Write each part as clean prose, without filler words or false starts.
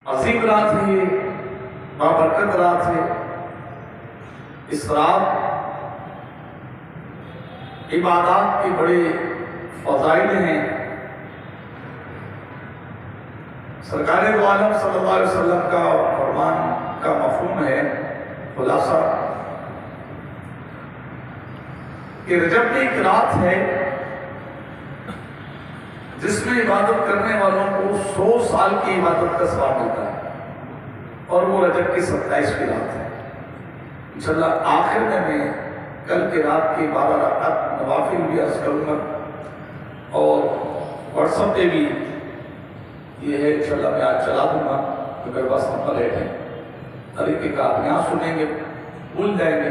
अजीम रात है, बाबरकत रात है। इस रात इबादत के बड़े फज़ाइल हैं। सरकार दो आलम सल्लल्लाहु अलैहि वसल्लम का फरमान का मफ़हूम है, खुलासा कि रजब में एक रात है जिसमें इबादत करने वालों को 100 साल की इबादत का सवाब मिलता है, और वो रजब की 27 की रात है। इंशाअल्लाह आखिर में मैं कल की रात की 12 रकात नवाफिल भी अर्ज करूँगा, और व्हाट्सएप पे भी ये है इंशाअल्लाह मैं आज चला दूँगा। तो मेरे पास नंबर है तरीके का, आप यहाँ सुनेंगे भूल जाएंगे,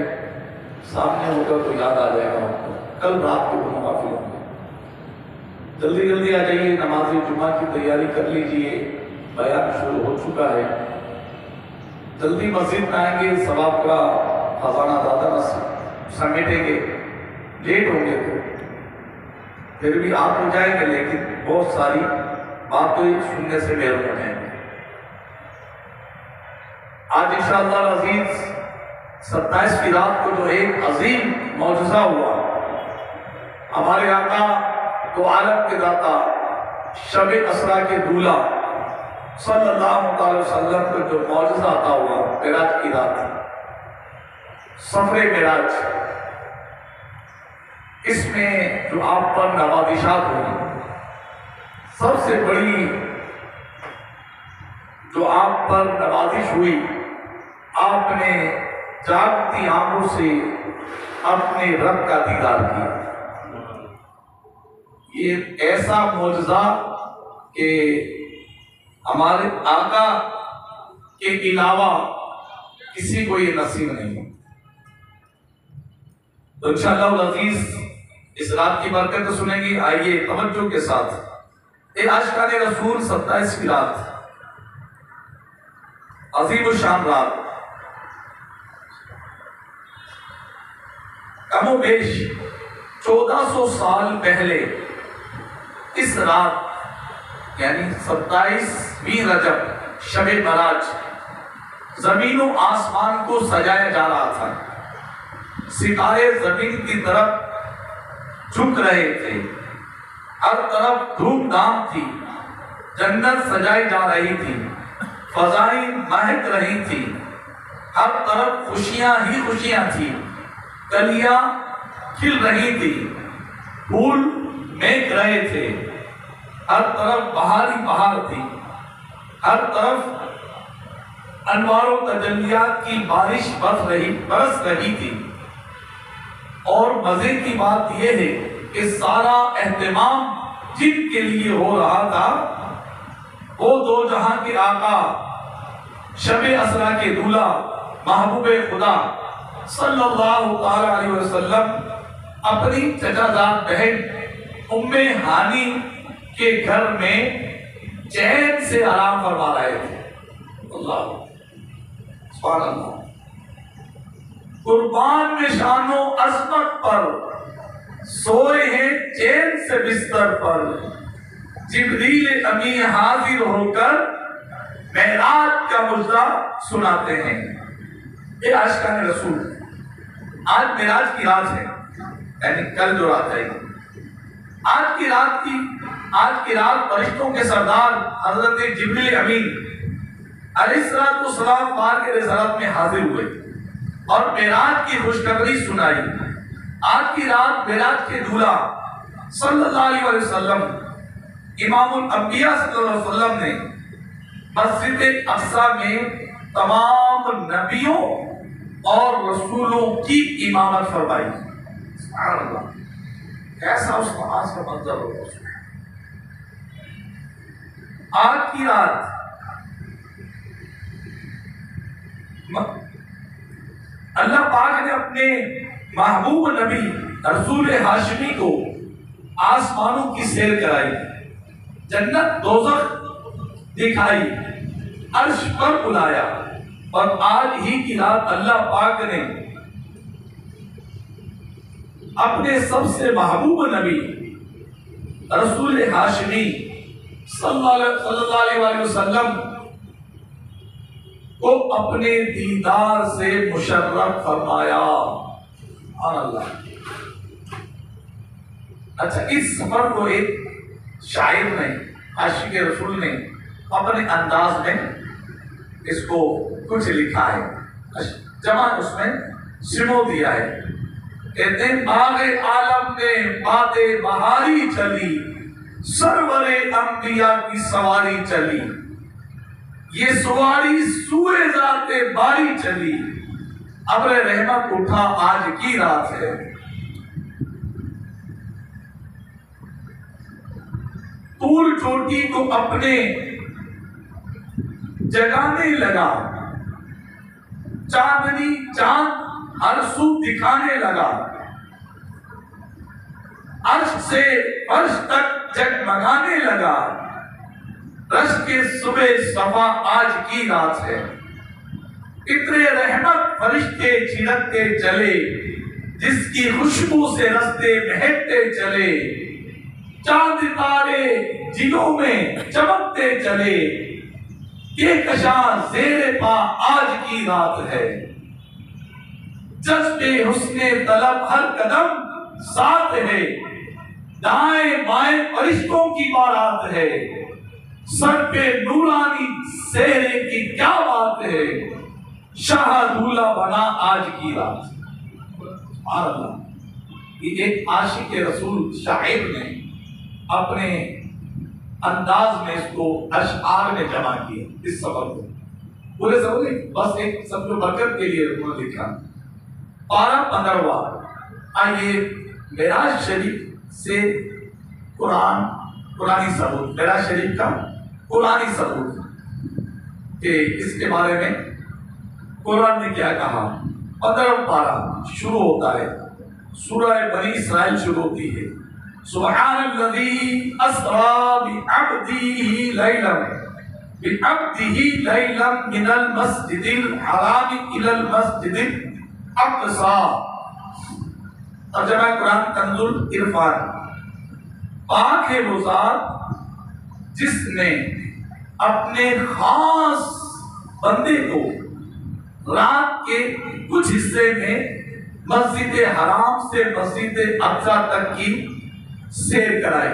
सामने होगा तो याद आ जाएगा आपको। कल रात को नवाफिल होंगे, जल्दी जल्दी आ जाइए, नमाज जुमा की तैयारी कर लीजिए, बयान शुरू हो चुका है। जल्दी मस्जिद में आएंगे, सवाब का खजाना ज़्यादा समेटेंगे। लेट होंगे तो फिर भी आप हो जाएंगे, लेकिन बहुत सारी बातें सुनने से महरूम हो जाएंगे। आज इंशाअल्लाह अज़ीज़ 27 की रात को जो एक अजीम मौजज़ा हुआ, हमारे आका तो आलम के दाता शब असरा के दूल्हा सल्लल्लाहु अलैहि वसल्लम को जो मौजज़ा अता हुआ, मेराज की रात, सफरे मेराज, इसमें जो आप पर नवादिशात हुई, सबसे बड़ी जो आप पर नवाजिश हुई, आपने जागती आंखों से अपने रब का दीदार किया। ये ऐसा मौजज़ा कि हमारे आका के अलावा किसी को ये नसीब नहीं। तो इंशाअल्लाह अज़ीज़ इस रात की बरकत तो सुनेंगे। आइए तवज्जो के साथ, एक आशिकाने रसूल 27 की रात, अजीम शान रात, कमो बेश 1400 साल पहले इस रात यानी 27वीं रजब शब मराज, जमीनों आसमान को सजाया जा रहा था। सितारे जमीन की तरफ झुक रहे थे, हर तरफ धूमधाम थी, जन्नत सजाई जा रही थी, फजाएं महक रही थी, हर तरफ खुशियां ही खुशियां थी, कलियां खिल रही थी, फूल महक रहे थे, हर तरफ बहारी बहार थी, हर तरफ अनवारों तजल्लियात की बारिश बरस रही थी। और मजे की बात यह है कि सारा एहतमाम जिनके लिए हो रहा था, वो दो जहां के आका शब असरा के दूल्हा महबूबे खुदा सल्लल्लाहु अलैहि वसल्लम अपनी चचाजाद बहन उम्मे हानी के घर में चैन से आराम फरमा रहे थे। अल्लाह सुभान अल्लाह। कुर्बान में शानो अज़मत पर सोए हैं चैन से बिस्तर पर, जिब्रील अमी हाजिर होकर मेराज का मुजरा सुनाते हैं। ये आशिकाने रसूल, आज मेराज की रात है, यानी कल जो रात है, आज की रात फरिश्तों के सरदार हजरत जिब्रील अमीन अलैहिस्सलाम पाक के रिसालत में हाजिर हुए और मेराज की खुशखबरी सुनाई। आज की रात मेराज के दूल्हा सल्लल्लाहु अलैहि वसल्लम इमामुल अंबिया सल्लल्लाहु अलैहि वसल्लम ने मस्जिद अक्सा में तमाम नबियों और रसूलों की इमामत फरमाई। सुभान अल्लाह, कैसा उस नमाज का मंजर होगा। आज की रात अल्लाह पाक ने अपने महबूब नबी रसूल हाशमी को आसमानों की सैर कराई, जन्नत दोज़ख दिखाई, अर्श पर बुलाया। और आज ही की रात अल्लाह पाक ने अपने सबसे महबूब नबी रसूल हाशमी सल्लल्लाहु अलैहि वसल्लम को अपने दीदार से मुशर्रफ फरमाया। अल्लाह। अच्छा, इस सफर को एक शायर ने, आशिक रसूल ने अपने अंदाज में इसको कुछ लिखा है, जमा उसमें सिमो दिया है। कहते हैं बागे आलम में बादे बहारी चली, सरवरे अंबिया की सवारी चली, ये सवारी सुए जाते बारी चली, अब्र रहमत उठा आज की रात है। तूल चोटी को अपने जगाने लगा, चांदनी चांद हर सू दिखाने लगा, अर्श से अर्श तक जगमगाने लगा, रश के सुबह सफा आज की रात है। इतने रहमत फरिश्ते छिड़कते चले, जिसकी खुशबू से रस्ते महकते चले, चांद तारे जिलों में चमकते चले, के कशा ज़ेरे पा आज की रात है। जज्बे हुस्ने तलब हर कदम साथ है, दाएं बाएं फरिश्तों की बारात है, सर पे नूरानी सेहरे की क्या बात है, शाह दूल्हा बना आज की रात। ये एक आशिक रसूल शायर ने अपने अंदाज में इसको अशआर में जमा किया। इस सफर को पूरे सफर बस एक सबको बरकत के लिए उन्होंने लिखा। 15वां आइए मेराज शरीफ से कुरानी सबूत, मेराज शरीफ का कुरानी सबूत कि इसके बारे में कुरान ने क्या कहा। 15वां पारा शुरू होता है, सूरह बनी इस्राइल शुरू होती है। सुब्हानल्लज़ी अस्रा बिअब्दिही लैलन मिनल मस्जिदिल हराम इलल मस्जिदिल अक़सा। तर्जुमा कुरान कंजुल इरफान। पाक है वो ज़ात जिसने अपने खास बंदे को रात के कुछ हिस्से में मस्जिद हराम से मस्जिद अक़सा तक की सैर कराई।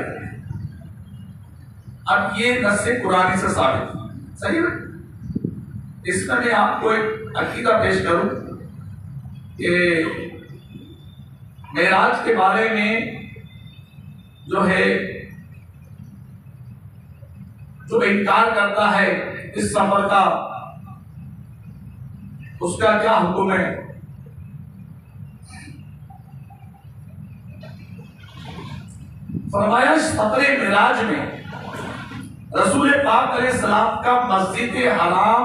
अब ये नस्से कुरानी से साबित सही है। इसमें मैं आपको एक अकीदा पेश करूं कि मेराज के बारे में जो है, जो इनकार करता है इस सफर का, उसका क्या हुक्म है। फरमाया सफरे मेराज में रसूल पाक अलैहिस्सलाम का मस्जिद हराम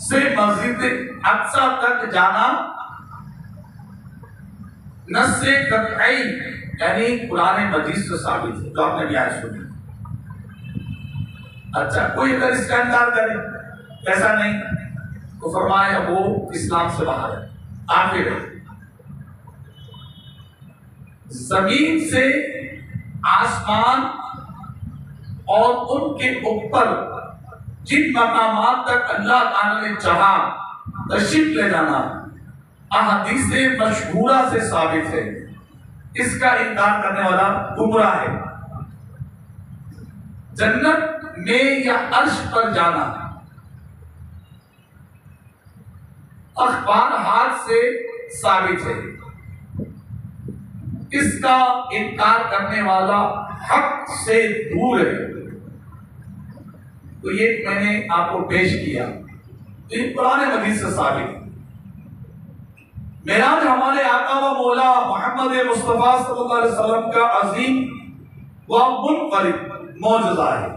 से मस्जिद अक़सा तक जाना नस्से कतई यानी कुरान मजीद से साबित है, जो आपने न्याय सुनी। अच्छा, कोई अगर इसका इनकार करे ऐसा नहीं तो फरमाया वो इस्लाम से बाहर है, काफिर है। जमीन से आसमान और उनके ऊपर जिन मकामात तक अल्लाह ताला ने चाहा तशरीफ ले जाना अहदीस मशहूरा से साबित है। इसका इनकार करने वाला गुमराह है। जन्नत में या अर्श पर जाना अखबार हाथ से साबित है। इसका इनकार करने वाला हक से दूर है। तो ये मैंने आपको पेश किया, तो ये कुरान मजीद से साबित। मेराज हमारे आका व मौला मोहम्मद मुस्तफा सल्लल्लाहु अलैहि वसल्लम का अजीम व मुनफरिद मौजज़ा है।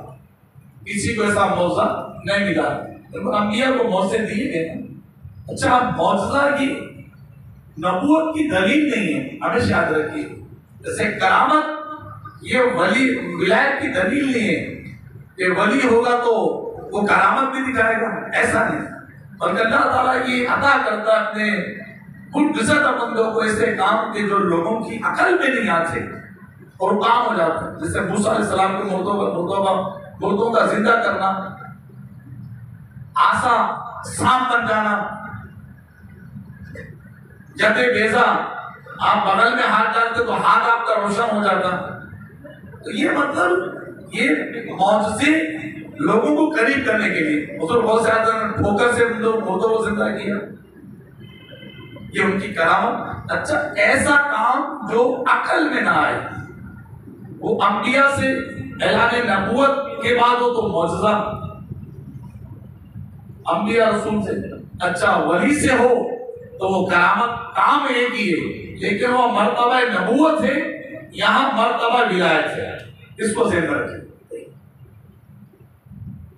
किसी को ऐसा मौजज़ा नहीं मिला, अंबिया को मौजे दिए गए। अच्छा, मौजज़ा की नबूवत की दलील नहीं है, हमेशा याद रखिए। जैसे करामत ये वली विलायत की दलील नहीं है कि वली होगा तो वो करामत भी दिखाएगा, ऐसा नहीं। बल्कि अल्लाह ताला ये अता करता अपने गुज़रता बंदों को ऐसे काम के जो लोगों की अकल में नहीं आते और काम हो जाता है। जैसे मूसा अलैहिस्सलाम को मुर्दों का जिंदा करना, आसा सांप बन जाना, जदे बेजा आप बगल में हाथ डालते तो हाथ आपका रोशन हो जाता। तो ये मतलब ये मौजज़े लोगों को करीब करने के लिए तो बहुत ज्यादा ठोकर से मुर्दों को जिंदा किया, ये उनकी करामत। अच्छा, ऐसा काम जो अकल में ना आए, वो अंबिया से ऐलान नबूवत के बाद हो तो मौजज़ा, अंबिया रसूल से, अच्छा वली से हो तो वो करामत। काम एक ही है लेकिन वो मर्तबा नबूवत है, यहाँ मर्तबा विलायत है, इसको ज़हन में रखें।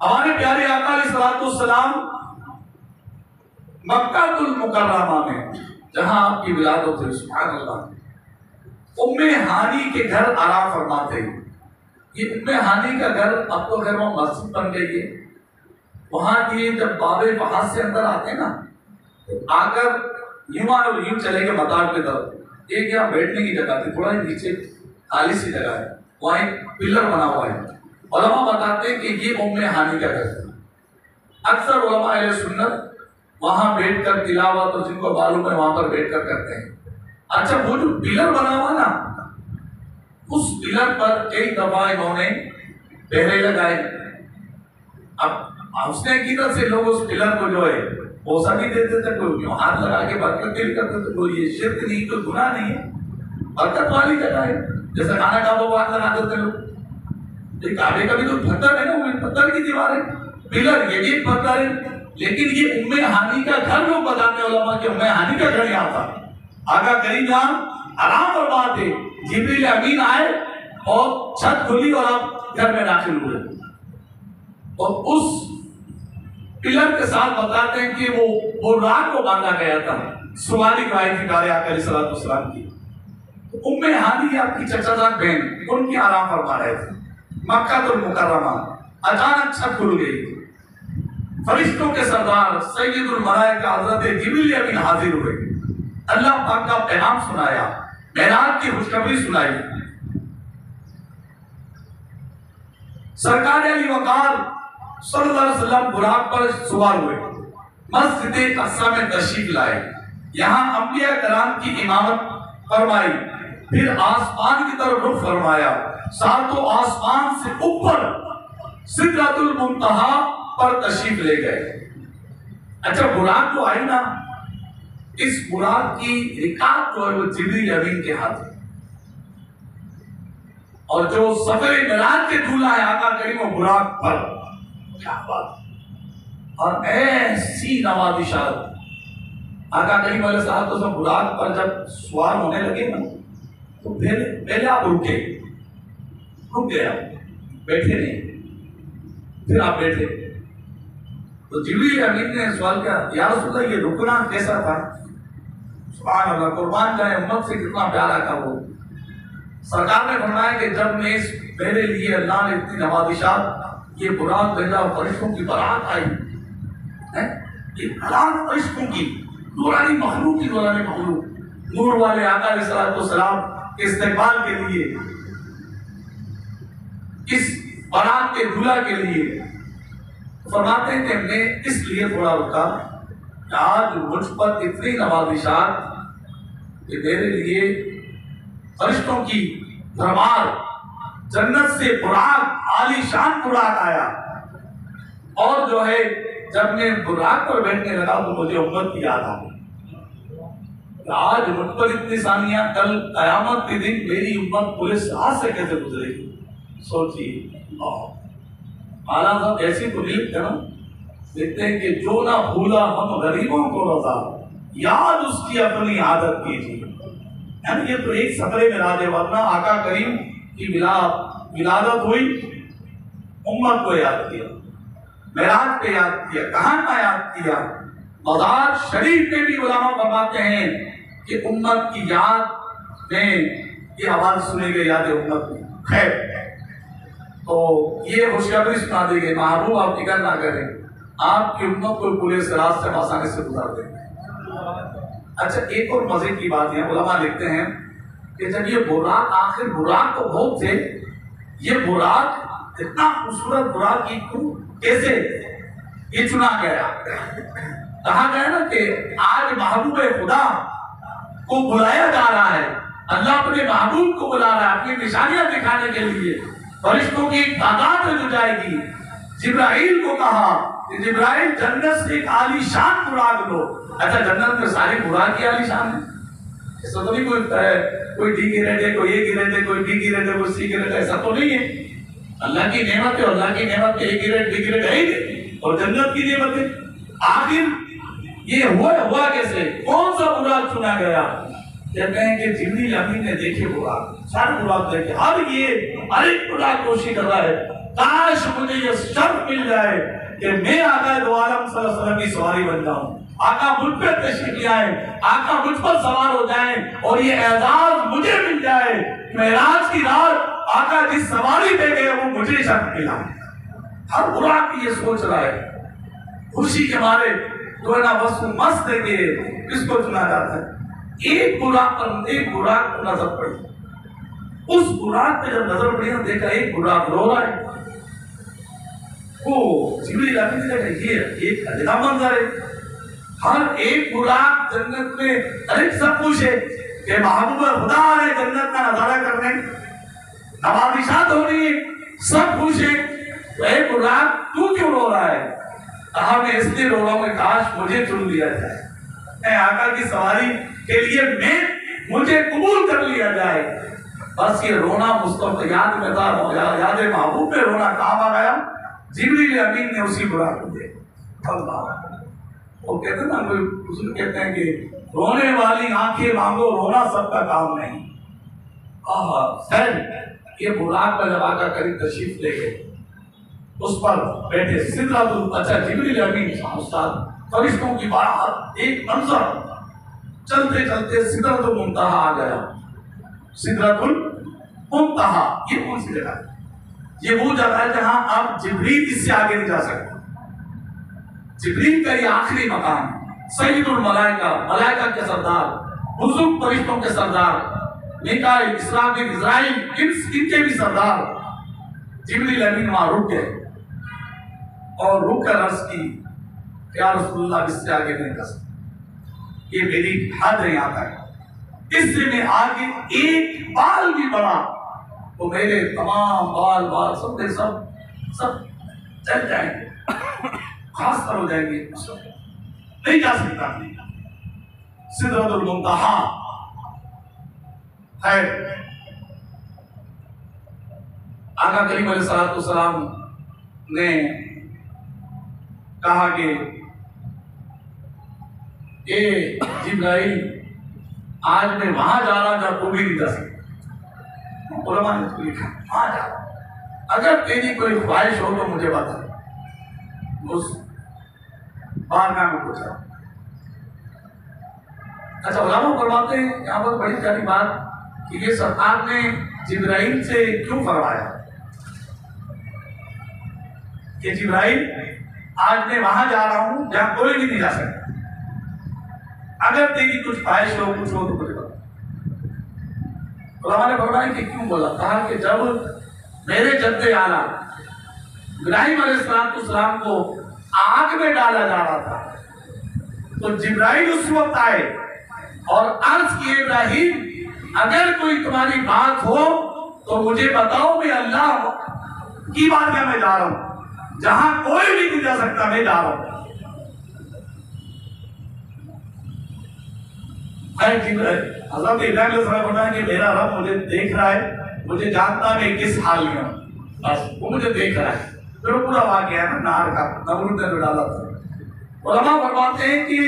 हमारे प्यारे आका अलैहिस्सलाम मक्कातुल मुकर्रमा में जहां आपकी विलादत है, सुभान अल्लाह, उम्मे हानी के घर आराम फरमाते हैं। ये उम्मे हानी का घर अब तो खैर वो मस्जिद बन गई है। वहां की जब बाबे वहां से अंदर आते हैं ना, तो आकर यूं चले गए मतार की तरफ, एक यहाँ बैठने की जगह थी, थोड़ा नीचे खाली सी जगह है, वहां एक पिलर बना हुआ है। उलमा बताते हैं कि ये उम्मे हानी का घर है। अक्सर उलमा अहले सुन्नत वहां बैठकर तिलावत और जिनको मालूम है वहां पर बैठकर करते हैं। अच्छा, वो जो पिलर बना हुआ ना, उस पिलर पर कई दफा इन्होंने पहरे लगाए। अब उसने कीमत से लोग उस पिलर को जो है बोसा भी देते थे, कोई हाथ लगा के बरकत भी करते थे। कोई ये शिर्क नहीं, कोई गुनाह नहीं है, बरकत वाली जगह है। जैसे खाना खा दो हाथ लगा देते लोग। काबे का भी तो पत्थर है ना, वो पत्थर की दीवार है, पिलर ये भी एक पत्थर है। लेकिन ये उम्मे हानी का घर, लोग बताते हैं उलमा कि उम्मे हानी का घर यहाँ था। आका करीम जहाँ आराम फरमा थे, जिब्रील अमीन आए और छत खुली और आप घर में दाखिल हुए। और उस पिलर के साथ बताते हैं कि वो रात को बांधा गया था, सुवाली गाय की गाय आका अलैहिस्सलाम की। तो उम्मे हानी आपकी चचाजान बहन, उनकी आराम फरमा रहे थे मक्कातुल मुकर्रमा। अचानक छत खुल गई, फरिश्तों के सरदार सैयदुल मलाइका हज़रत जिब्रील अमीन हाजिर हुए। अल्लाह पाक का पैगाम सुनाया, मेराज की खुशखबरी सुनाई। सरकार अली वकार सल्लल्लाहु अलैहि वसल्लम बुराक पर सवार हुए, मस्जिद अक्सा में तशरीफ लाए, यहाँ अंबिया कराम की इमामत फरमाई, फिर आसमान की तरफ रुख फरमाया, सातों आसमान से ऊपर सिदरतुल मुंतहा पर तशरीफ ले गए। अच्छा, बुराक जो आई ना, इस बुराक की रिकाब जो है वो जिब्रील अमीन के हाथ है, और जो सफरे मिलाद के दूल्हा है आका करीम वो बुराक पर। क्या बात! और ऐसी नवाजिशात आका करीम अलैहिस्सलाम तो सब बुराक पर जब सवार होने लगे ना, तो पहले आप रुक गए, बैठे नहीं, फिर आप बैठे। तो जिब्रील अमीन ने सवाल किया, या रसूलल्लाह ये रुकना कैसा था? सुभान अल्लाह, कुर्बान जाए उम्मत से कितना प्यारा था वो। सरकार ने फरमाया कि जब मैं मेरे लिए अल्लाह ने इतनी नवाजिशात, ये बुराक भेजा, फरिश्तों की बारात आई है, ये बारात फरिश्तों की, नूरानी मखलूक की, नूरानी मखलूक, नूर वाले आका अलैहिस्सलाम के इस्तेकबाल के लिए, इस बारात के दूल्हा के लिए फरमाते हैं कि मैं इसलिए थोड़ा रुका, आज मुझ पर इतनी नवाजिशात कि मेरे लिए फरिश्तों की भरमार, जन्नत से बुराक, आलीशान बुराक आया। और जो है जब मैं बुराक पर बैठने लगा तो मुझे उम्मत की याद आ गई। आज मुझ पर इतनी सानियां, कल कयामत के दिन मेरी उम्मत पूरे साथ से कैसे गुजरेगी? सोचिए। आला साहब ऐसी तो नहीं लिखते ना, लिखते हैं कि जो ना भूला हम गरीबों को रजा, याद उसकी अपनी आदत कीजिए। यानी ये तो एक सफरे में राजे, वरना आका करीम की विलादत हुई, उम्मत को याद किया, मेराज पे याद किया, कहां का याद किया? मज़ार शरीफ में भी उलमा फरमाते हैं कि उम्मत की याद में ये आवाज सुनी गई, याद उम्मत में। खैर, तो ये खुशखबरी सुना दी गई, महबूब आप फिक्र ना करें, आपकी उम्मत को पूरे सिरात से आसानी से गुजार देंगे। अच्छा, एक और मजे की बात है, उलमा लिखते हैं कि जब ये बुराक, आखिर बुराक तो बहुत थे, ये बुराक इतना खूबसूरत बुराक की कैसे? ये चुना गया। कहा गया ना कि आज महबूब खुदा को बुलाया जा रहा है, अल्लाह अपने महबूब को बुला रहा है अपनी निशानियां दिखाने के लिए। फरिश्तों की एक तादाद में जाएगी। जिब्राइल को कहा कि जिब्राइल जन्नत से एक आलीशान बुराक लो। अच्छा, जन्नत में सारी बुराक की आलीशान है, ऐसा तो नहीं कोई डी गिरेट है, कोई ए गिरेट है, कोई बी गिरेट है, कोई सी गिरेट है, ऐसा तो नहीं है। अल्लाह की नेमत है, अल्लाह की नेमत ए गिरेट बी गिरेट है ही नहीं, और जन्नत की नेमत है। आखिर ये हुआ कैसे? कौन सा बुराक चुना गया? कहते हैं कि जिब्रील अमीन ने देखे बुराक, सारे बुराक देखे, हर एक बुराक कोशिश कर रहा है, काश मुझे ये शर्त मिल जाए कि मैं आका दो आलम सल्लल्लाहु अलैहि वसल्लम की सवारी बन जाऊं, आका मुझ पे तशरीफ ले आए, आका मुझ पर सवार हो जाए, और ये एजाज मुझे मिल जाए, मेराज की रात आका जिस सवारी दे गए वो मुझे शर्त मिला। हर बुराक ये सोच रहा है, खुशी के मारे तो है ना, बस मस्त है कि किसको चुना जाता है। एक बुराक पर नजर पड़ी, उस बुराक पे जब नजर पड़ी, देखा एक बुराक रो रहा है। वो जिब्रील अमीन ने देखा ये एक अजब मंजर है। हर एक बुराक जन्नत में, अरे सब कुछ है कि महबूब खुदा है जन्नत का नजारा करने, नवाबिशात हो रही है, सब कुछ है, तो एक बुराक तू क्यों रो रहा है? कहा मैं इसलिए रो रहा हूं कि काश मुझे चुन लिया जाए, मैं आका की सवारी के लिए मुझे कबूल कर लिया जाए। बस ये रोना मुस्तफा याद में था, याद महबूब में रोना काम आ गया। जिब्रील अमीन ने उसी बुराक को देखा। वो कहते ना, उसमें कहते हैं कि रोने वाली आंखें मांगो, रोना सबका काम नहीं। ये बुराक पर जब आका करीब तशरीफ ले गए, उस पर बैठे सिदरतुल, अच्छा जिब्रील अमीन फरिश्तों की बारात, एक मंजर, चलते चलते सिदरतुल मुंतहा आ गया। सिदरतुल मुंतहा ये कौन सी जगह है? ये वो जगह है जहां आप जिब्रील इससे आगे नहीं जा सकते। जिब्रील का ये आखिरी मकाम, सय्यदुल मलाइका, मलाइका के सरदार, बुजुर्ग फरिश्तों के सरदार, मीकाईल, इस्राफील, इज़राइल, इनके भी सरदार जिब्रील अमीन वहां रुक गए और रुक कर अर्ज की, या रसूलुल्लाह इससे आगे नहीं जा सकते, ये मेरी हद है यहाँ तक, इससे मैं आगे एक बाल भी बढ़ा तो मेरे तमाम बाल सब चल जाएंगे, खास कर हो जाएंगे, नहीं जा सकता। सिदरतुल मुंतहा है। आका करीम अलैहिस्सलाम ने कहा कि जिब्राइल आज मैं वहां जा रहा जब तू भी नहीं जा सकता। उलमा ने उसको लिखा वहां जा, अगर तेरी कोई ख्वाहिश हो तो मुझे बता। उस बारगाह में पूछा। अच्छा, उलमा फरमाते हैं यहाँ पर बड़ी सारी बात कि ये सरकार ने जिब्राइल से क्यों फरमाया कि जिब्राइल आज मैं वहां जा रहा हूं जहां कोई भी नहीं जा सकता, अगर तेरी कुछ ख्वाहिश हो, कुछ हो तो मुझे बता। उलमा ने फरमाया कि क्यों बोला? कहा कि जब मेरे जद्दे आला इब्राहिम अलैहिस्सलाम को आग में डाला जा रहा था तो जिब्राइल उस वक्त आए और अर्ज किए, इब्राहिम अगर कोई तुम्हारी बात हो तो मुझे बताओ, मैं अल्लाह की बारगाह में जा रहा हूं, जहां कोई भी नहीं जा सकता, मैं जा रहा हूं। हज़रत इब्राहिम बताया कि मेरा रब मुझे देख रहा है, मुझे जानता है मैं किस हाल में हूं, बस वो मुझे देख रहा है। फिर पूरा वाक़या है ना नार का, नमरूद ने डाला था। उलमा फरमाते हैं कि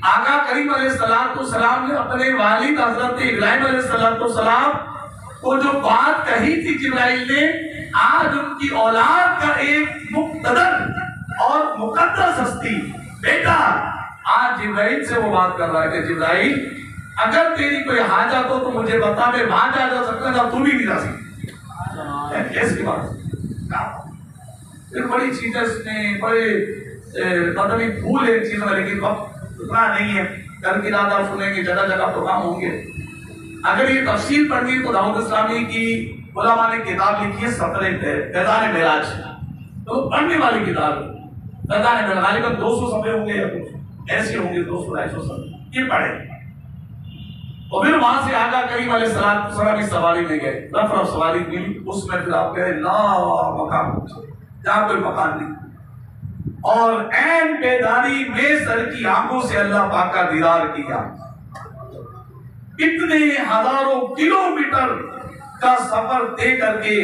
आका करीम अलैहिस्सलाम ने अपने वालिद हज़रत इब्राहिम अलैहिस्सलाम को जो बात कही थी जिब्राइल ने, आज उनकी औलाद का एक मुक़्तदर और मुक़द्दस हस्ती बेटा आज जिब्राइल से वो बात कर रहा है कि जिब्राइल अगर तेरी कोई हाजत हो तो मुझे बता, मैं वहां जा सकता ना, तू भी नहीं जा सकती। कैसी बात? फिर बड़ी चीजें इसमें बड़े मतलब भूल है चीजों में, लेकिन उतना नहीं है। कल की रात आप सुनेंगे, जगह जगह प्रोग्राम होंगे। अगर ये तफसील पढ़नी तो दाऊद इस्लामी की उलमा ने किताब लिखी है, सफर फैज़ान मेराज, तो पढ़ने वाली किताब। पता नहीं, गालिबन 200 सफे होंगे या कुछ ऐसे होंगे, 200-250 सफे ये पढ़े। और फिर वहां से आगा करीम अलैहिस्सलाम की सवारी में गए, रफ सवारी मिली, उसमें फिर आप गए ला मकान, जहां कोई मकान नहीं, और ऐन बेदारी में सर की आंखों से अल्लाह पाक का दीदार किया। इतने हजारों किलोमीटर का सफर तय करके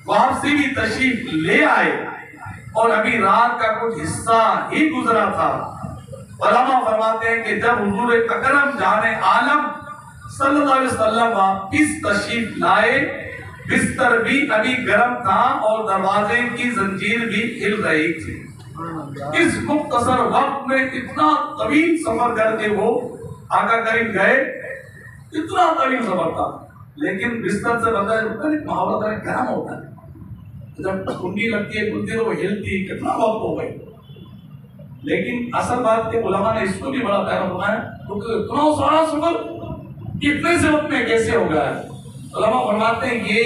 वापसी भी तशरीफ ले आए, और अभी रात का कुछ हिस्सा ही गुजरा था। उलमा फरमाते हैं कि जब हुजूर अकरम जाने आलम सल्लल्लाहु अलैहि वसल्लम वापिस तशरीफ लाए, बिस्तर भी अभी गर्म था और दरवाजे की जंजीर भी हिल रही थी। इस मुख्तसर वक्त में इतना तवील सफर करके वो आका करीम गए, इतना तवील सफर था, लेकिन बिस्तर से बंदा मुहावरा गर्म होता है, जब कुंडी लगती है कुंडी तो वो हिलती, कितना वक्त हो गए। लेकिन असल बात के उलमा ने इसको भी बड़ा प्यारा बनाया, क्योंकि इतना सारा सफर कितने से वक्त में कैसे हो गया है। उलमा फरमाते हैं ये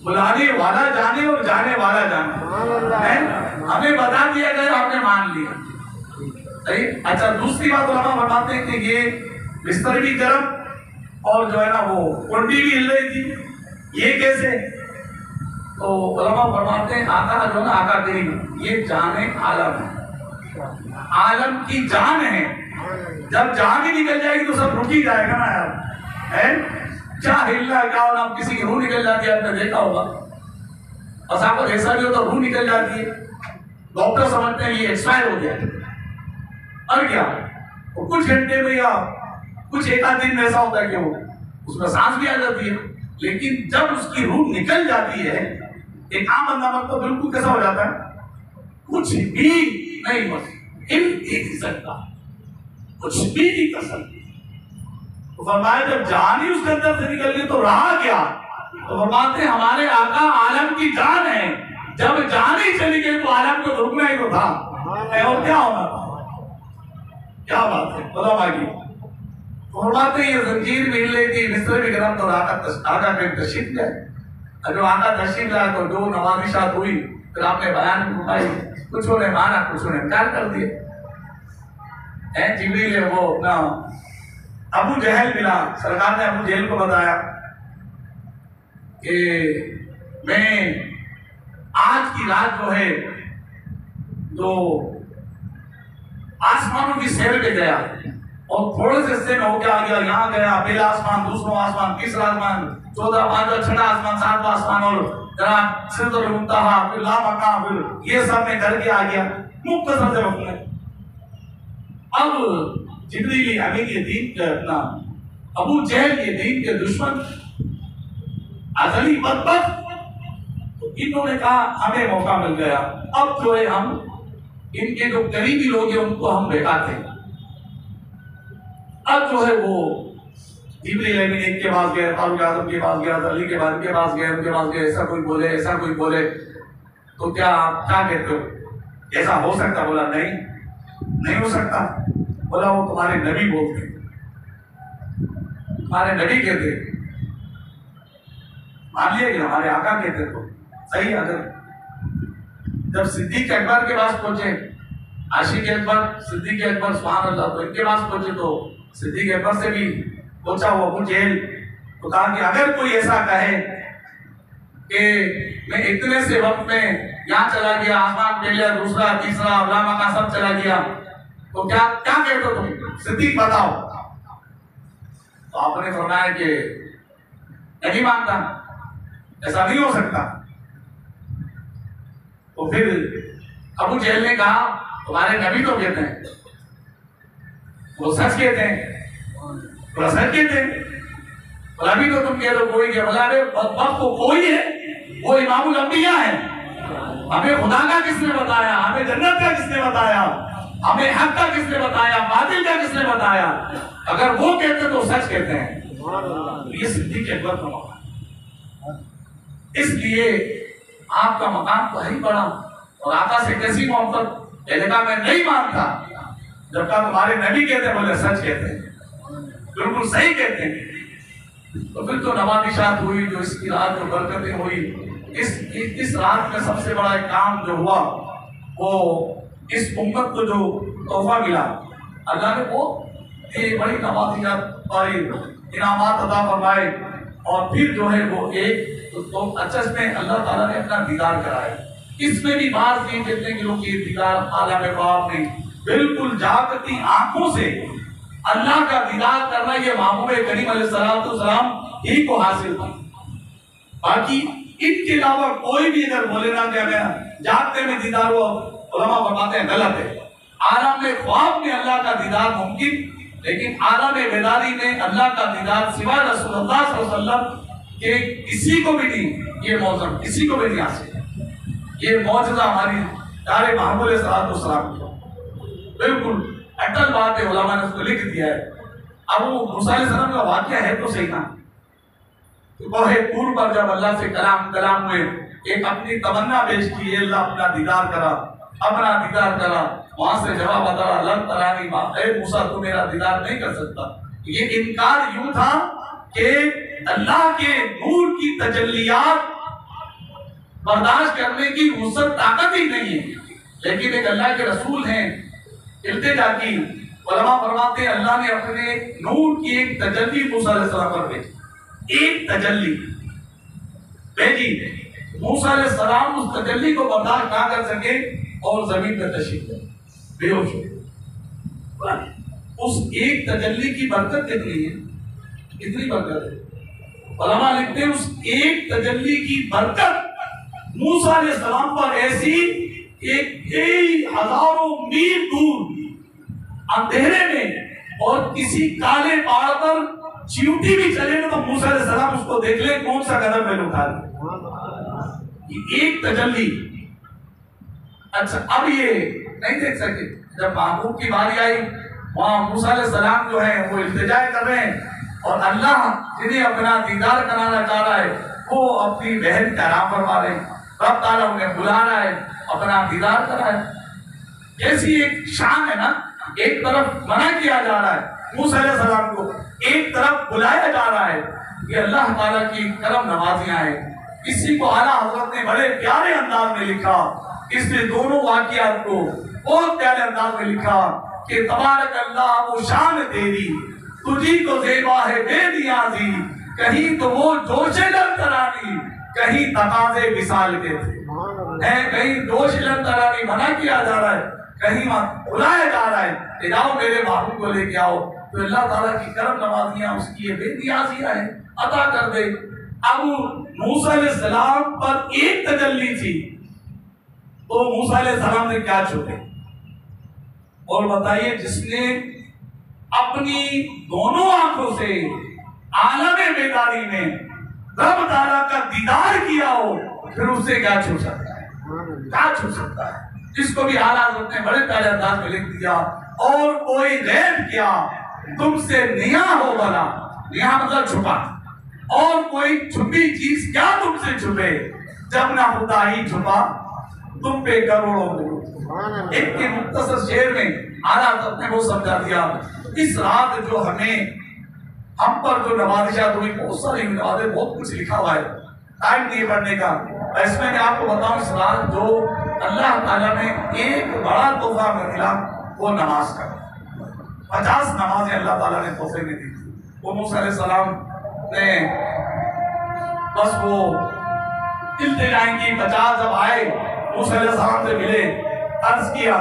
बुलाने वाला जाने और जाने वाला जाने, हमें बता दिया गया, हमने मान लिया, सही। अच्छा, दूसरी बात उलमा फरमाते हैं कि ये बिस्तर भी गर्म और जो है ना वो कुंडी भी हिल रही थी, ये कैसे? तो उलमा फरमाते हैं आका जो ना आका करीम ये जाने आलम है, आलम की जान है, जब जान ही निकल जाएगी तो सब रुक ही जाएगा ना यार, है क्या हिलना क्या होना। किसी की रूह निकल जाती है, आपने देखा होगा, और साहब ऐसा भी हो तो रूह निकल जाती है, डॉक्टर समझते हैं ये एक्सपायर हो गया, और क्या तो कुछ घंटे में या कुछ एक आध दिन में ऐसा होता है कि वो उसमें सांस भी आ जाती है, लेकिन जब उसकी रूह निकल जाती है, एक आम बंदा मतलब बिल्कुल कैसा हो जाता है, कुछ भी नहीं, बस हिल नहीं सकता, कुछ भी नहीं कर सकती। तो फरमाया जब जान ही उसके अंदर से निकल गई तो रहा क्या? तो फरमाते हमारे आका आलम की जान है, जब जान ही चली गई तो आलम को रुकना ही तो था, और क्या होना था। क्या बात है, बोला बाकी फरमाते ये जंजीर भी हिल रही थी, बिस्तर भी गर्म, तो आका कहीं तशरीफ लाए। जो आका तशरीफ लाया तो जो नवाजिशात हुई, फिर आपने बयान उठाई, कुछ ने माना कुछ ने इनकार कर दिया। जिब्रील है वो अपना अबू जहल मिला, सरकार ने अबू जहल को बताया कि मैं आज की रात जो है जो आसमानों की सैर पे गया, और थोड़े से हिस्से में होकर आ गया, यहाँ गया, पहला आसमान, दूसरा आसमान, तीसरा आसमान, 14, 5, 6 आसमान, 7वां आसमान, और जनाब सिदरतुल मुंतहा, फिर लामका, फिर ये सब में करके आ गया मुख्तसर से वक्त में। अब जिब्रील अमीन ये दीन के अपना अबू जहल ये दीन के दुश्मन अजली बदबख्त, तो इन्होंने कहा हमें मौका मिल गया, अब जो है हम इनके जो करीबी लोग हैं उनको हम बैठाते हैं। अब जो है वो जिब्रील अमीन एक के पास गए, फारूक आजम के पास गया, अली के पास गए, उनके पास गए, ऐसा कोई बोले, ऐसा कोई बोले तो क्या आप क्या कहते हो, ऐसा हो सकता? बोला नहीं हो सकता। बोला वो तुम्हारे नबी बोलते, तुम्हारे नबी कहते, मान लिया कि हमारे आका कहते तो सही। अगर जब सिद्दीक अकबर के पास पहुंचे, आशिक अकबर, सिद्दीक अकबर, सुभान अल्लाह, तो इनके पास पहुंचे तो सिद्दीक अकबर से भी पूछा वो अबू जहल, तो कहा कि अगर कोई ऐसा कहे कि मैं इतने से वक्त में यहाँ चला गया, आसमान पे गया, दूसरा तीसरा अवलामा का सब चला गया, तो क्या क्या कहते हो तुम, सिद्दीक बताओ। तो आपने फरमाया कि नहीं मानता, ऐसा नहीं हो सकता। तो फिर अबू जहल ने कहा तुम्हारे नबी तो कहते हैं, वो सच कहते हैं, तो सच कहते हैं, अभी तो तुम कह रहे हो कोई क्या, बोला अरे बदबख्त तो कोई है, वो इमामुल अंबिया है, हमें खुदा का किसने बताया, हमें जन्नत का किसने बताया, हमें हक का किसने बताया, बातिल का किसने बताया। अगर वो कहते तो सच कहते हैं। ये सिद्दीक अकबर का मकाम, इसलिए आपका मकाम तो है ही बड़ा, और आका से कैसी मोहब्बत। मैंने कहा मैं नहीं मानता, जब कहा तुम्हारे नबी कहते, बोले सच कहते हैं, बिल्कुल सही कहते हैं। तो फिर तो नवाजिशात हुई, जो इसकी रात जो बरकतें हुई, इस रात में सबसे बड़ा एक काम जो हुआ वो इस उम्मत को जो तोहफा मिला, अल्लाह ने वो ये बड़ी नवाजियात और इनामात अता फरमाए, और फिर जो है वो एक तो अच्छा इसमें अल्लाह ताला ने अपना दीदार कराया। इसमें भी बात नहीं कहते कि लोग ये दीदार आलम ख्वाब नहीं, बिल्कुल जागती आंखों से अल्लाह का दीदार करना ये महबूब करीम अलैहिस्सलाम ही को हासिल था। बाकी इनके अलावा कोई भी अगर बोले ना कि हमें जागते में दीदार हुआ, उलमा बताते हैं गलत है। आलम ख्वाब में अल्लाह का दीदार मुमकिन, लेकिन आलम बेदारी में अल्लाह का दीदार सिवाय रसूलुल्लाह सल्लल्लाहु अलैहि वसल्लम के किसी को भी नहीं, ये मौजूद किसी को भी नहीं हासिल। ये मौजूदा हमारी प्यारे महबूब सल्लल्लाहु बिल्कुल अटल बात है, उलमा ने उसको लिख दिया है। अब वो मूसा अलैहिस्सलाम का वाकया है तो सही ना, वह तूर पर जब अल्लाह से कलाम हुए, एक अपनी तमन्ना पेश की, अल्लाह अपना दीदार करा, अपना दीदार करा। वहां से जवाब आता लम तरानी मां, ए मूसा तू मेरा दीदार नहीं कर सकता। ये इनकार यूं था कि अल्लाह के नूर की तजल्लियात बर्दाश्त करने की वुसअत ताकत ही नहीं है। लेकिन एक अल्लाह के रसूल हैं, इल्तिजा की, उलमा फरमाते हैं अल्लाह ने अपने नूर की एक तजल्ली मूसा अलैहिस्सलाम पर भेजी, एक तजल्ली भेजी। मूसा अलैहिस्सलाम उस तजल्ली को बर्दाश्त ना कर सके और जमीन पर तशरीफ गए, बेहोश हो। उस एक तजल्ली की बरकत कितनी है, कितनी बरकत है। उलमा लिखते हैं उस एक तजल्ली की बरकत मूसा अलैहिस्सलाम पर ऐसी एक हजारों मील दूर अंधेरे में और किसी काले पहाड़ पर चींटी भी चले तो मूसा अलैहिस्सलाम उसको देख ले, कौन सा कदम में उठा ले। एक तजल्ली। अच्छा, अब ये नहीं देख सके, जब महबूब की बारी आई, वहां मूसा अलैहिस्सलाम जो है वो इल्तिजा कर रहे हैं, और अल्लाह जिन्हें अपना दीदार कराना चाह रहा है वो अपनी बहन का नाम फरमा रहे हैं। रब ताला उन्हें बुला रहा है, अपना दीदार कर रहा है। जैसी एक शान है ना, एक तरफ मना किया जा रहा है मूसा अलैहिस्सलाम को, एक तरफ बुलाया जा रहा है। ये अल्लाह ताला की करम नवाजियां हैं। इसी को आला हजरत ने बड़े प्यारे अंदाज में लिखा, इसने दोनों वाकयात को बहुत प्यारे अंदाज में लिखा कि तबारक अल्लाह वो शान तेरी, तुझी को ज़ेबा है बेनियाज़ी, कहीं तो वो जोशे लर तरानी, कहीं तकाज़े विसाल के थे। कहीं जोश लर तरानी मना किया जा रहा है, कहीं बुलाया जा रहा है कि जाओ मेरे महबूब को लेके आओ। तो अल्लाह ताला की करम नवाजियां उसकी ये बेनियाज़ियां हैं, अता कर दे। अब मूसा अलैहिस्सलाम पर एक तजल्ली थी, तो मूसा अलैहिस्सलाम ने क्या छुपे। और बताइए, जिसने अपनी दोनों आंखों से आलमे बेदारी में रब ताला का दीदार किया हो, फिर उससे क्या छू सकता है, क्या छू सकता है। जिसको भी आला हज़रत ने बड़े प्यारे अंदाज में लिख दिया, और कोई गैब क्या तुमसे निया हो बना, निया मतलब छुपा, और कोई छुपी चीज क्या तुमसे छुपे, जब ना खुदा ही छुपा तुम पे करोड़ों। एक के मुख्तसर शेर में आला हज़रत ने वो समझा दिया। इस रात जो हमें हम पर जो नवाजिशात हुई, बहुत सारी नवाज़ें, बहुत कुछ लिखा हुआ है, टाइम नहीं पढ़ने का। इसमें मैं आपको बताऊं, इस रात जो अल्लाह ताला ने एक बड़ा तोहफा मिला वो नमाज का। 50 नमाजें अल्लाह ताला ने तोहफे में दी थी। वो मूसा अलैहिस्सलाम ने बस वो इल्तिजाएं की। 50 जब आए मूसा अलैहिस्सलाम से मिले, अर्ज किया,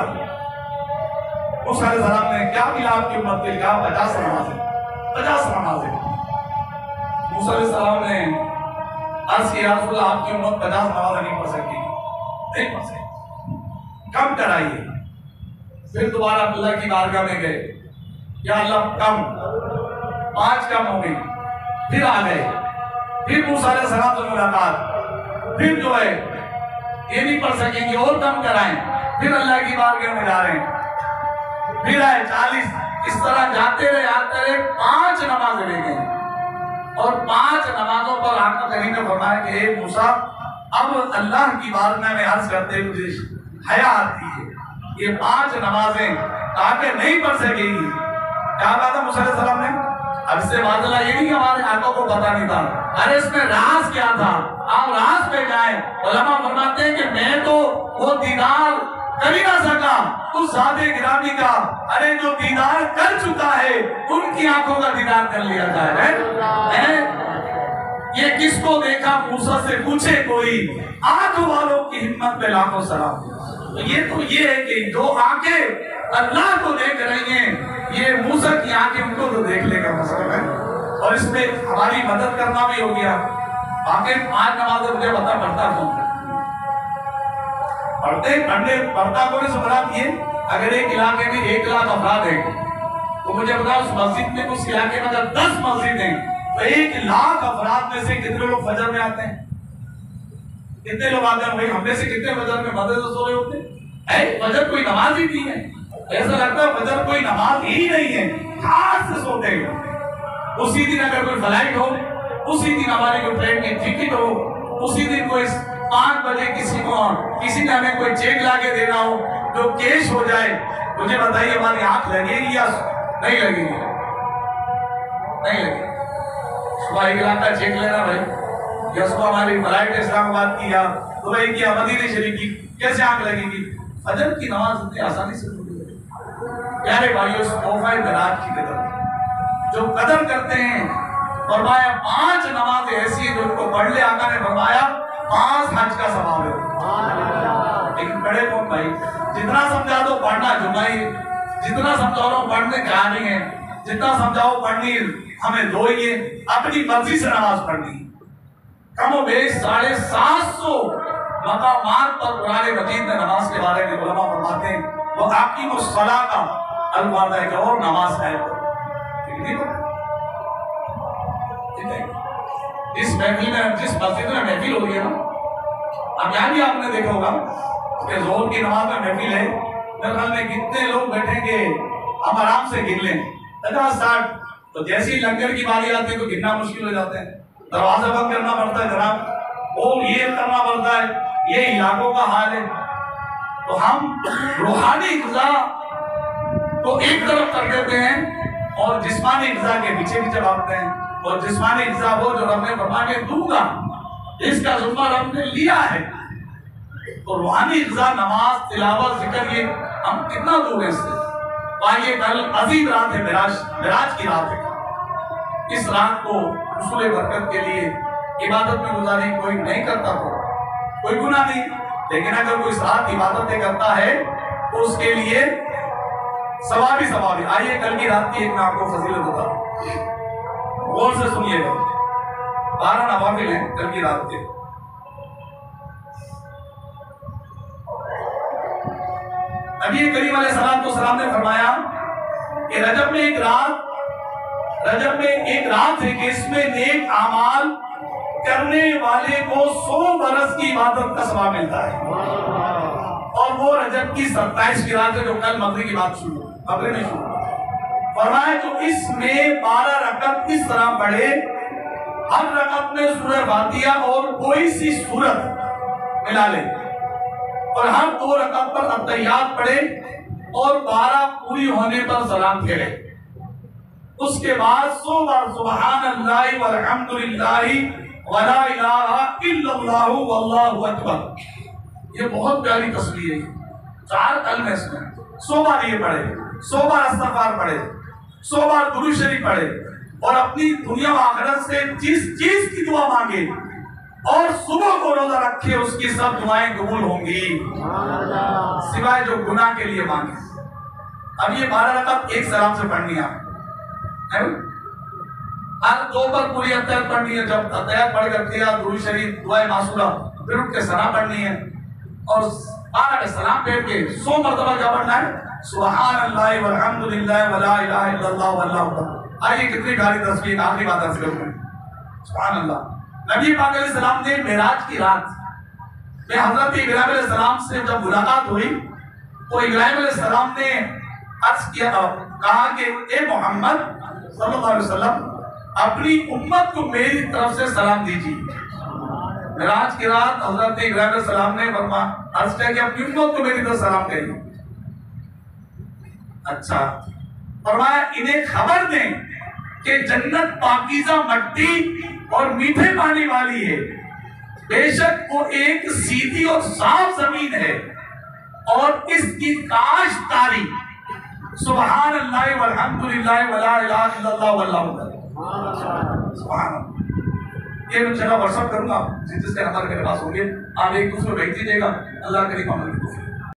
मूसा अलैहिस्सलाम ने क्या मिला आपकी उम्मत के लिए, कहा 50 नमाजें, 50 नमाजें। मूसा अलैहिस्सलाम ने अर्ज किया, रसूलल्लाह आपकी उम्मत 50 नमाजें नहीं पढ़ सकेगी, नहीं पढ़ सकेगी, कम कराइए। फिर दोबारा अल्लाह की बारगाह में गए, या अल्लाह कम, 5 कम हो गई। फिर आ गए, फिर मूसा अलैहिस्सलाम से मुलाकात, फिर जो है ये नहीं पढ़ सकेंगे और कम कराएं। फिर अल्लाह की बारगाह में जा रहे हैं, फिर आए 40। इस तरह जाते रहे आते रहे, 5 नमाजें ले गए, और 5 नमाजों पर आपका करीम ने फरमाया कि हे मूसा, अब अल्लाह की बारगाह में अर्ज करते मुझे हया आती है, ये 5 नमाजें ताकि नहीं पढ़ सकेगी। क्या कहा था मूसा अलैहिस्सलाम ने? अब इससे माजला ये नहीं हमारे आंखों को पता नहीं था, अरे इसमें राज क्या था, आप राज पे जाए। उलमा फरमाते हैं कि मैं तो वो दीदार कभी ना सका उस ज़ाते गिरामी का, अरे जो दीदार कर चुका है उनकी आंखों का दीदार कर लिया जाए। है? ये किसको देखा मूसा से पूछे कोई, आंख वालों की हिम्मत पे लाखों सलाम। तो ये है कि जो आंखें अल्लाह को देख रही हैं, ये मूसा की आंखें उनको तो देख लेगा मसला है। और इसमें हमारी मदद करना भी हो गया। बाकी 5 नमाज़ें मुझे पढ़ता हूँ, पढ़ता को ये अगर एक इलाके में 1 लाख अफराद हैं तो मुझे बताओ उस मस्जिद में, उस इलाके में अगर 10 मस्जिद हैं तो 1 लाख अफराद में से कितने लोग फजर में आते हैं? कितने लोग आते हैं भाई? हमने से कितने फजर में मस्जिद में सो रहे होते हैं? फजर कोई नमाज ही नहीं है। ऐसा लगता है फजर कोई नमाज ही नहीं है, खास से सोते हैं। उसी दिन अगर कोई फ्लाइट हो, उसी दिन हमारी कोई ट्रेन की टिकट हो, उसी दिन कोई 5 बजे किसी ने हमें कोई चेक ला के देना हो जो कैश हो जाए, मुझे बताइए हमारी आंख लगेगी या नहीं लगेगी? नहीं लगेगी। सुबह 1 लाख का चेक लेना भाई, या सुबह हमारी फ्लाइट इस्लामाबाद की या दुबई की या मदीना शरीफ की, कैसे आंख लगेगी? फजर की नमाज इतनी आसानी से प्यारे भाइयों, तोहफा मेराज की कदर जो कदर करते हैं, फरमाया 5 नमाजें ऐसी है जो उनको पढ़ ले, आका ने फरमाया 5 हज का सवाब है। लेकिन पढ़े कौन भाई? जितना समझा दो पढ़ना जुमाई, जितना समझाओ रहा हूं पढ़ने कहानी है, जितना समझाओ पढ़नी हमें दो ही है, अपनी मर्जी से नमाज पढ़नी। कमो बेश 750 मकामात पर कुरान मजीद में नमाज के बारे में उलमा फरमाते हैं वो आपकी मुस्सला का अलवादा है और नमाज है। इस महफिल में, जिस मस्जिद में महफिल हो रही है ना, अब यहाँ भी आपने देखा होगा कि जोर की नमाज में महफिल है, मेरे ख्याल में कितने लोग बैठेंगे हम आराम से गिन लें 50-60। तो जैसे ही लंगर की बारी आती है तो गिनना मुश्किल हो जाते हैं, दरवाजा बंद करना पड़ता है जनाब, और ये करना पड़ता है। ये इलाकों का हाल है। तो हम रूहानी ग़िज़ा को एक तरफ कर देते हैं और जिस्मानी ग़िज़ा के पीछे पीछे भागते हैं। और जिस्मानी ग़िज़ा वो जो रब ने फरमाया के दूंगा, इसका ज़िम्मा रब ने लिया है। तो रूहानी ग़िज़ा नमाज, तिलावत, जिक्र, ये हम कितना दूर है इससे। आइए, कल अजीम रात है, मिराज की रात है। इस रात को हुसूल बरकत के लिए इबादत में गुजारी कोई नहीं करता तो कोई गुनाह नहीं, लेकिन अगर कोई इस रात इबादतें करता है तो उसके लिए सवाब ही सवाब है। आइए कल की रात की एक मैं आपको फजीलत बताऊं, गौर से सुनिएगा। 12 नवाफिल हैं कल की रात के। नबी करीम अलैहिस्सलाम ने फरमाया कि रजब में एक रात है कि इसमें नेक अमाल करने वाले को 100 बरस की इबादत का सवाब मिलता है। और वो रजब की 27 की रात है जो कल मगरिब की बात शुरू मगरिब में शुरू फरमाया। तो इसमें 12 रकअत इस तरह पढ़े, हर रकअत में सूरह फातिहा और कोई सी सूरत मिला ले, और हर 2 रकअत पर अत्तहियात पढ़े और 12 पूरी होने पर सलाम फेरे। उसके बाद 100 बार सुब्हानल्लाहि वल्हम्दुलिल्लाहि वला इलाहा इल्लल्लाहु वल्लाहु अकबर। ये बहुत प्यारी तस्बीह है, 4 कलमे इसमें। 100 बार ये पढ़े, 100 बार इस्तग़फ़ार पढ़े, 100 बार दुरूद शरीफ पढ़े, और अपनी दुनिया व आखिरत से जिस चीज की दुआ मांगे और सुबह को रोजा रखे, उसकी सब दुआएं कबूल होंगी सिवाय जो गुनाह के लिए मांगे। अब ये 12 रकात एक सलाम से पढ़नी है, हर 2 पर पूरी अत्तहियात पढ़नी है। जब अत्तहियात पढ़ कर किया दुरूद शरीफ, दुआए मासूरा, फिर उठ के सलाम पढ़नी है, और 12 सलाम फेर के 100 मरतबा क्या पढ़ना है? सुब्हानल्लाहि वल्हम्दुलिल्लाहि वला इलाहा इल्लल्लाहु वल्लाहु अकबर। आइए कितनी प्यारी तस्वीर, आखिरी बात अर्ज़ करूं। सुभान अल्लाह। नबी पाक अलैहिस्सलाम ने मेराज की रात में हजरत इब्राहीम अलैहिस्सलाम से जब मुलाकात हुई तो इब्राहीम अलैहिस्सलाम ने अर्ज किया, कहा कि ए मोहम्मद सल्लल्लाहु अलैहि वसल्लम, अपनी उम्मत को मेरी तरफ से सलाम दीजिए। मेराज की रात हजरत इब्राहीम अलैहिस्सलाम ने अर्ज किया कि अपनी उम्मत को मेरी तरफ सलाम कहिए। अच्छा, फरमाया इन्हें खबर दें कि जन्नत पाकीज़ा मट्टी और मीठे पानी वाली है, बेशक वो एक सीधी और साफ जमीन है, और इसकी काश्तकारी सुभान अल्लाह वल्हम्दुलिल्लाह वला इलाहा इल्लल्लाह वल्लाहु अकबर। सुभान अल्लाह। ये मैं जगह व्हाट्सअप करूंगा, जिसके नंबर मेरे पास होंगे, आप एक दूसरे को भेज दीजिएगा। अल्लाह करीम अमल की तौफीक।